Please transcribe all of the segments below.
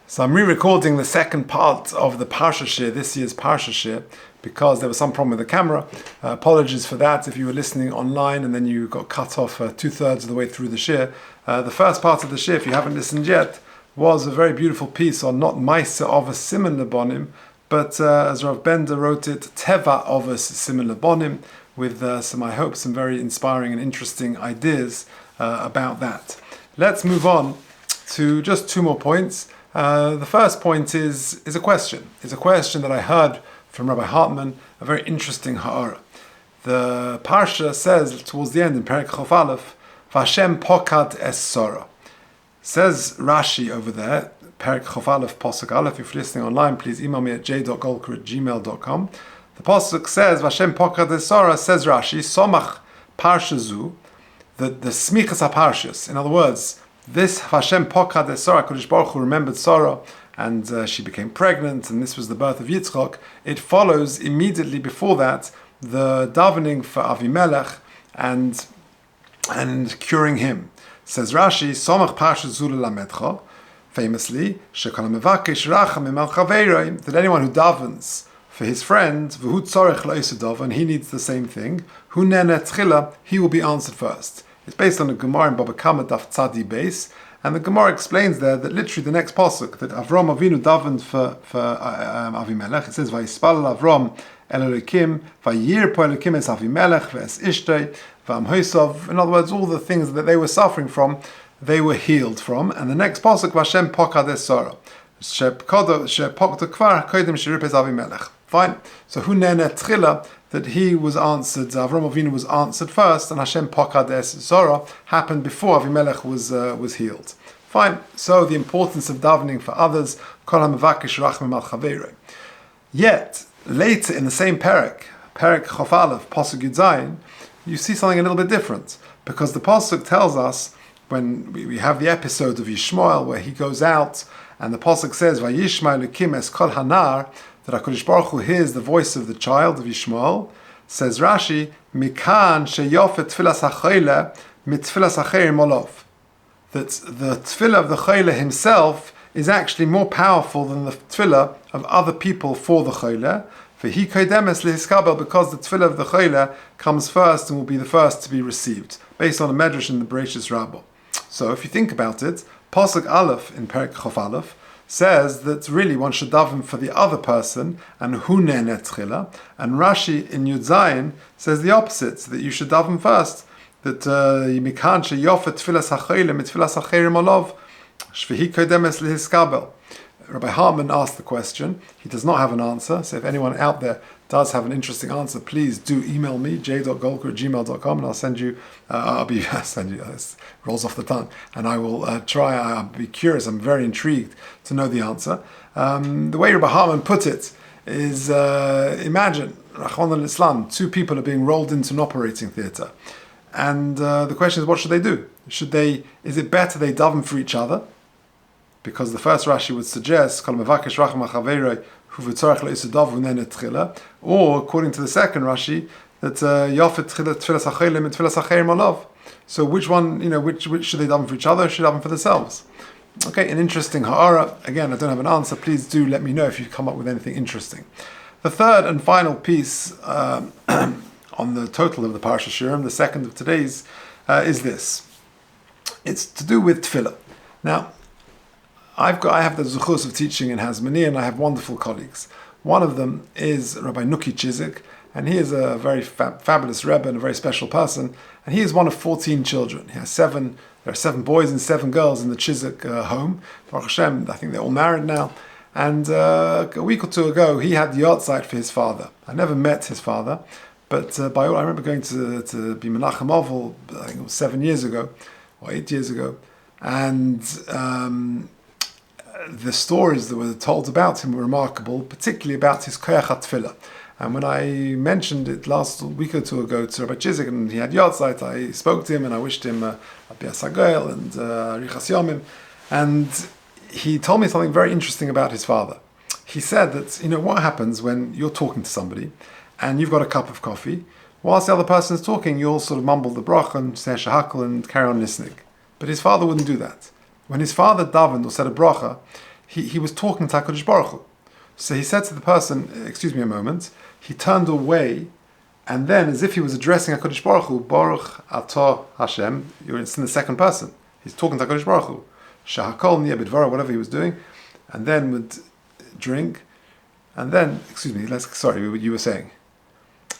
So I'm re-recording the second part of the Parsha Shiur, this year's Parsha Shiur, because there was some problem with the camera. Apologies for that if you were listening online and then you got cut off 2/3 of the way through the Shiur. The first part of the Shiur, if you haven't listened yet, was a very beautiful piece on not Maisa of a Siman Lebonim, but as Rav Bender wrote it, Teva of a Siman Lebonim, with some very inspiring and interesting ideas about that. Let's move on to just two more points. The first point is a question. It's a question that I heard from Rabbi Hartman, a very interesting ha'ara. The Parsha says towards the end in Perek Chof Aleph, Vashem pokad es Sora. Says Rashi over there, Perek Chof Aleph Pasuk Aleph. If you're listening online, please email me at j.golker@gmail.com. The Pasuk says, Vashem pokad es Sora, says Rashi, Somach Parsha Zu, the Smichas HaParshas. In other words, this Hashem pokad es Sora, Kodesh Baruch Hu remembered Sarah, and she became pregnant, and this was the birth of Yitzchak. It follows immediately before that the davening for Avimelech and curing him. Says Rashi, Somach Parsha Zu lelamedcha, famously, Shekol mevakesh rachamim al Vayeira, that anyone who davens for his friend, v'hu tzorech lo and he needs the same thing, hu nene tchila, he will be answered first. It's based on a Gemara in Baba Kama Daf Tzadi base, and the Gemara explains there that literally the next pasuk that Avram Avinu davened for Avimelech. It says Vayispal Avram El Elokim Vayir po Elokim es Avimelech ve'es Ishtei v'am Hosav. In other words, all the things that they were suffering from, they were healed from. And the next pasuk Vashem pokad es Sora shepokta kvar kodim shiripes Avimelech. Fine. So hu nene tchila, that he was answered, Avram Avinu was answered first, and Hashem pokad es Sora happened before Avimelech was healed. Fine. So the importance of davening for others, kol ha'mevakesh rachmim al Vayeira. Yet later in the same Perek Chof Aleph Pasuk Yud Zayin, you see something a little bit different, because the Pasuk tells us when we have the episode of Yishmael where he goes out, and the Pasuk says Vayishma Elokim es kol hanar, that HaKadosh Baruch Hu hears the voice of the child of Yishmael. Says Rashi, Mikan sheyofet tfilas ha'choyle mitfilas ha'cheir molov. That the tefillah of the choyle himself is actually more powerful than the tefillah of other people for the choyle. For he kodemes lehiskabel, because the tefillah of the choyle comes first and will be the first to be received, based on a medrash in the Bereshis Rabbah. So if you think about it, Pasuk Aleph in Perek Chof Aleph says that really one should daven for the other person, and hu nene tchila. And Rashi in Yud Zayin says the opposite, that you should daven first. That mikan sheyofet tfilas ha'choyle mitfilas ha'cheir molov shvehi kodemes lehiskabel. Rabbi Hartman asked the question. He does not have an answer. So if anyone out there does have an interesting answer, please do email me, j.golker@gmail.com, and I'll send you, it rolls off the tongue, and I will I'll be curious, I'm very intrigued to know the answer. The way Rabbi Hartman put it is, imagine, Rachmana litzlan, two people are being rolled into an operating theatre, and the question is, what should they do? Is it better they daven for each other? Because the first Rashi would suggest, or according to the second Rashi, that so which one, which should they daven for each other, or should they daven for themselves? Okay, an interesting ha'ara. Again, I don't have an answer. Please do let me know if you come up with anything interesting. The third and final piece on the total of the Parsha Shiur, the second of today's, is this. It's to do with tefillah. Now, I have the zuchus of teaching in Hazmani, and I have wonderful colleagues. One of them is Rabbi Nuki Chizik, and he is a very fabulous Rebbe and a very special person, and he is one of 14 children. He has there are 7 boys and 7 girls in the Chizik home. Baruch Hashem, I think they're all married now. And a week or two ago, he had the yahrzeit for his father. I never met his father, but I remember going to be Menachem Oval, I think it was 7 years ago, or 8 years ago, and the stories that were told about him were remarkable, particularly about his koyach tefillah. And when I mentioned it last week or two ago to Rabbi Chizik, and he had yahrzeit, I spoke to him and I wished him Abias Hagel and Richas Yomim, and he told me something very interesting about his father. He said that, what happens when you're talking to somebody and you've got a cup of coffee, whilst the other person is talking, you'll sort of mumble the bracha and say shahakal and carry on listening. But his father wouldn't do that. When his father davened or said a bracha, he was talking to HaKadosh Baruch Hu. So he said to the person, excuse me a moment, he turned away, and then as if he was addressing HaKadosh Baruch Hu, Baruch Atah Hashem, it's in the second person. He's talking to HaKadosh Baruch Hu. Shahakol Nia Bidvara, whatever he was doing, and then would drink, and then, sorry, what you were saying.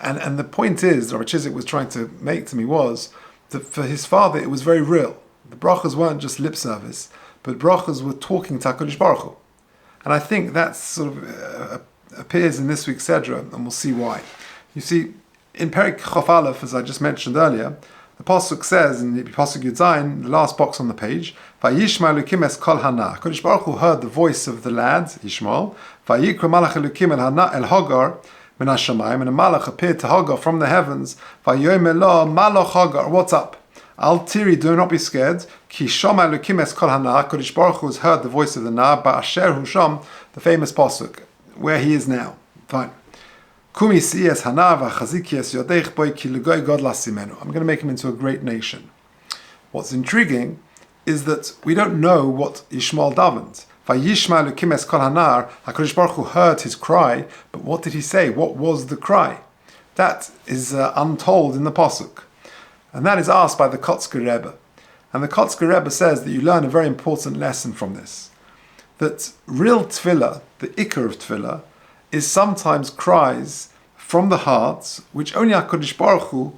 And the point is, Rabbi Chizik was trying to make to me was that for his father it was very real. The brachas weren't just lip service, but brachas were talking to HaKadosh Baruch Hu. And I think that sort of appears in this week's Sedra, and we'll see why. You see, in Perik Chof Aleph, as I just mentioned earlier, the Pasuk says in the Pasuk Yud Zayin, the last box on the page, Vayishma Elokim es kol hana. HaKadosh Baruch Hu heard the voice of the lad, Yishmael, Vayikra malach Elokim el Hagar, min hashamayim, and a malach appeared to Hagar from the heavens, Vayomer lo malach Hagar, what's up? Al tiri, do not be scared, Ki shama Elokim es kol hana. HaKadosh Baruch Hu has heard the voice of the Na, Ba'asher hu sham, the famous Pasuk, where he is now. Fine. I'm going to make him into a great nation. What's intriguing is that we don't know what Yishmael davened. HaKadosh Baruch Hu heard his cry, but what did he say? What was the cry? That is untold in the Pasuk. And that is asked by the Kotzker Rebbe. And the Kotzker Rebbe says that you learn a very important lesson from this. That real tefillah, the ikar of tefillah, is sometimes cries from the heart which only HaKadosh Baruch Hu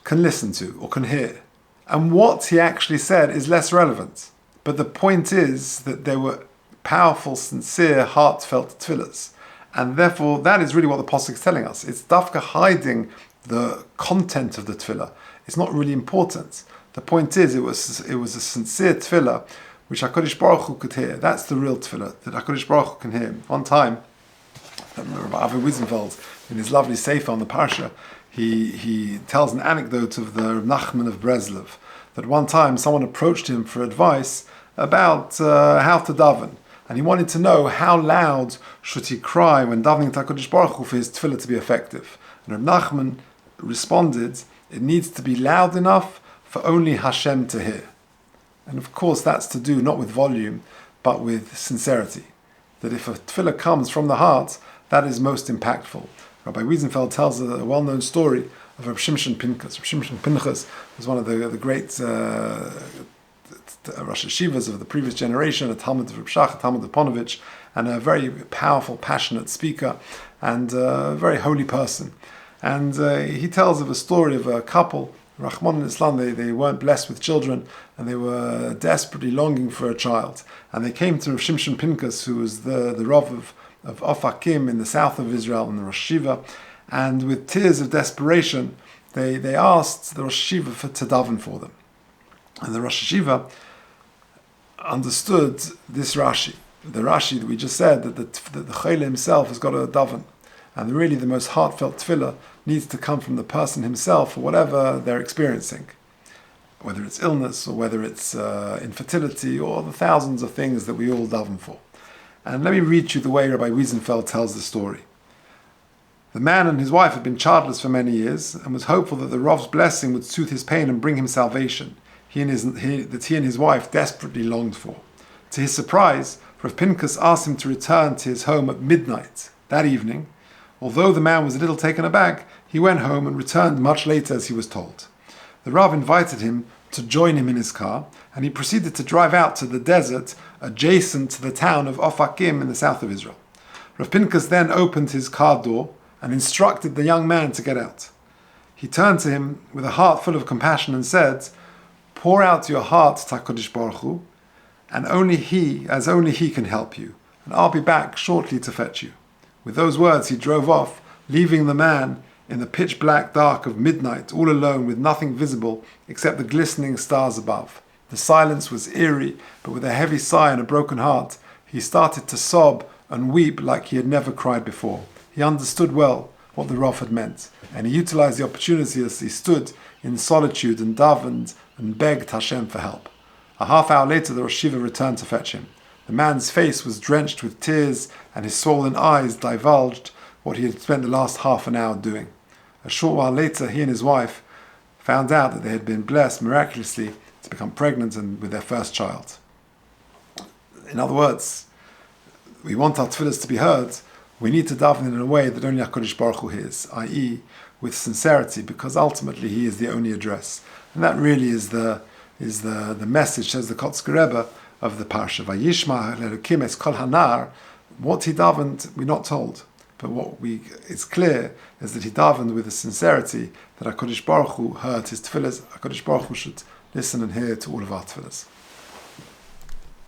can listen to or can hear. And what he actually said is less relevant. But the point is that there were powerful, sincere, heartfelt tefillahs. And therefore, that is really what the Pasuk is telling us. It's dafka hiding the content of the tefillah. It's not really important. The point is, it was a sincere tefillah which HaKadosh Baruch Hu could hear. That's the real tefillah that HaKadosh Baruch Hu can hear. One time, Rabbi Wiesenfeld, in his lovely sefer on the Parsha, he tells an anecdote of the Reb Nachman of Breslov, that one time someone approached him for advice about how to daven, and he wanted to know how loud should he cry when davening to HaKadosh Baruch Hu for his tefillah to be effective. And Reb Nachman responded, it needs to be loud enough for only Hashem to hear. And of course that's to do not with volume, but with sincerity. That if a tefillah comes from the heart, that is most impactful. Rabbi Wiesenfeld tells a well-known story of Rabbi Shimshon Pinchas. Rabbi Shimshon Pinchas was one of the great Rosh Yeshivas of the previous generation, a Talmud of Reb Shach, a Talmud of Ponovich, and a very powerful, passionate speaker, and a very holy person. And he tells of a story of a couple, Rahman and Islam, they weren't blessed with children, and they were desperately longing for a child. And they came to Rav Shimshon Pinchas, who was the Rav of Ofakim in the south of Israel, in the Rosh Yeshiva, and with tears of desperation, they asked the Rosh Yeshiva to daven for them. And the Rosh Yeshiva understood this Rashi, the Rashi that we just said, that the Chayla himself has got a daven. And really the most heartfelt tefillah needs to come from the person himself for whatever they're experiencing. Whether it's illness, or whether it's infertility, or the thousands of things that we all daven for. And let me read you the way Rabbi Wiesenfeld tells the story. The man and his wife had been childless for many years, and was hopeful that the Rav's blessing would soothe his pain and bring him salvation, that he and his wife desperately longed for. To his surprise, Rav Pinchas asked him to return to his home at midnight that evening. Although the man was a little taken aback, he went home and returned much later as he was told. The Rav invited him to join him in his car, and he proceeded to drive out to the desert adjacent to the town of Ofakim in the south of Israel. Rav Pinchas then opened his car door and instructed the young man to get out. He turned to him with a heart full of compassion and said, "Pour out your heart to HaKadosh Baruch Hu, and only He can help you, and I'll be back shortly to fetch you." With those words he drove off, leaving the man in the pitch black dark of midnight, all alone with nothing visible except the glistening stars above. The silence was eerie, but with a heavy sigh and a broken heart, he started to sob and weep like he had never cried before. He understood well what the Rav had meant, and he utilized the opportunity as he stood in solitude and davened and begged Hashem for help. A half hour later, the Rosh Yeshiva returned to fetch him. The man's face was drenched with tears, and his swollen eyes divulged what he had spent the last half an hour doing. A short while later, he and his wife found out that they had been blessed miraculously to become pregnant and with their first child. In other words, we want our tefillahs to be heard, we need to daven in a way that only HaKadosh Baruch Hu hears, i.e. with sincerity, because ultimately He is the only address. And that really is the message, says the Kotzker Rebbe, of the Parsha. Vayishma Elokim es kol hanar. What he davened, we're not told. But it's clear is that he davened with a sincerity that HaKadosh Baruch Hu heard his tefillahs. HaKadosh Baruch Hu should listen and hear to all of our tefillahs.